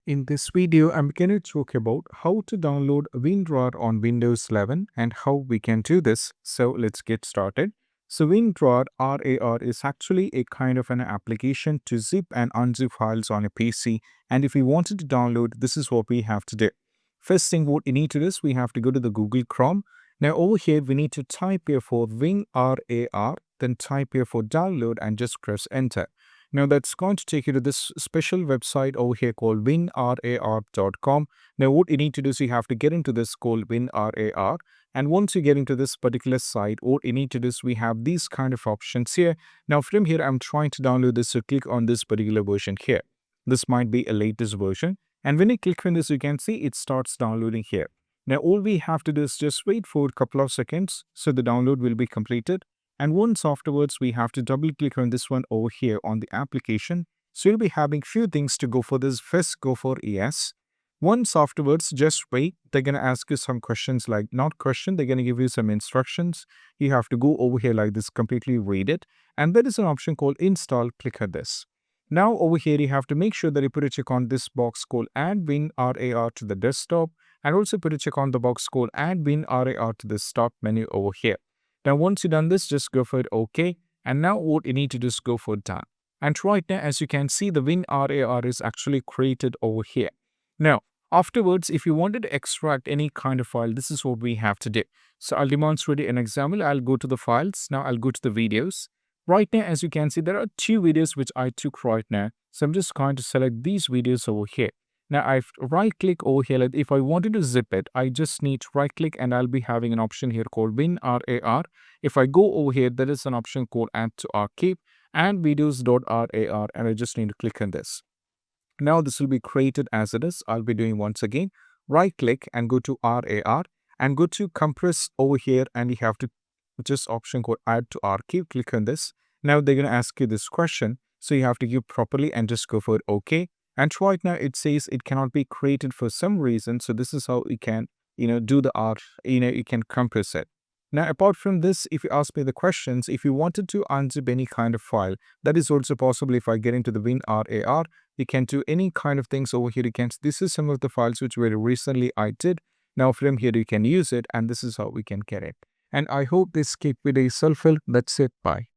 In this video, I'm going to talk about how to download WinRAR on Windows 11 and how we can do this. So let's get started. So WinRAR RAR is actually a kind of an application to zip and unzip files on a PC. And if we wanted to download, this is what we have to do. First thing what we need to do is we have to go to the Google Chrome. Now over here, we need to type here for WinRAR, then type here for download and just press enter. Now that's going to take you to this special website over here called winrar.com. Now what you need to do is you have to get into this called WinRAR. And once you get into this particular site, what you need to do is we have these kind of options here. Now from here, I'm trying to download this, so click on this particular version here. This might be a latest version. And when you click on this, you can see it starts downloading here. Now all we have to do is just wait for a couple of seconds so the download will be completed. And once afterwards, we have to double click on this one over here on the application. So you'll be having few things to go for this. First, go for yes. Once afterwards, just wait. They're going to ask you some questions like not question. They're going to give you some instructions. You have to go over here like this, completely read it. And there is an option called install. Click on this. Now over here, you have to make sure that you put a check on this box called add WinRAR to the desktop. And also put a check on the box called add WinRAR to the start menu over here. Now, once you've done this, just go for it OK. And now what you need to do is go for done. And right now, as you can see, the WinRAR is actually created over here. Now, afterwards, if you wanted to extract any kind of file, this is what we have to do. So I'll demonstrate an example. I'll go to the files. Now I'll go to the videos. Right now, as you can see, there are two videos which I took right now. So I'm just going to select these videos over here. Now I've right click over here. Like if I wanted to zip it, I just need to right click and I'll be having an option here called WinRAR. If I go over here, there is an option called add to archive and videos.rar, and I just need to click on this. Now this will be created as it is. I'll be doing once again, right click and go to RAR and go to compress over here, and you have to just option called add to archive. Click on this. Now they're going to ask you this question. So you have to give properly and just go for it OK. And right now it says it cannot be created for some reason. So this is how you can, do the art, you can compress it. Now, apart from this, if you ask me the questions, if you wanted to unzip any kind of file, that is also possible. If I get into the WinRAR, you can do any kind of things over here. This is some of the files which very recently I did. Now from here, you can use it, and this is how we can get it. And I hope this video is helpful. That's it. Bye.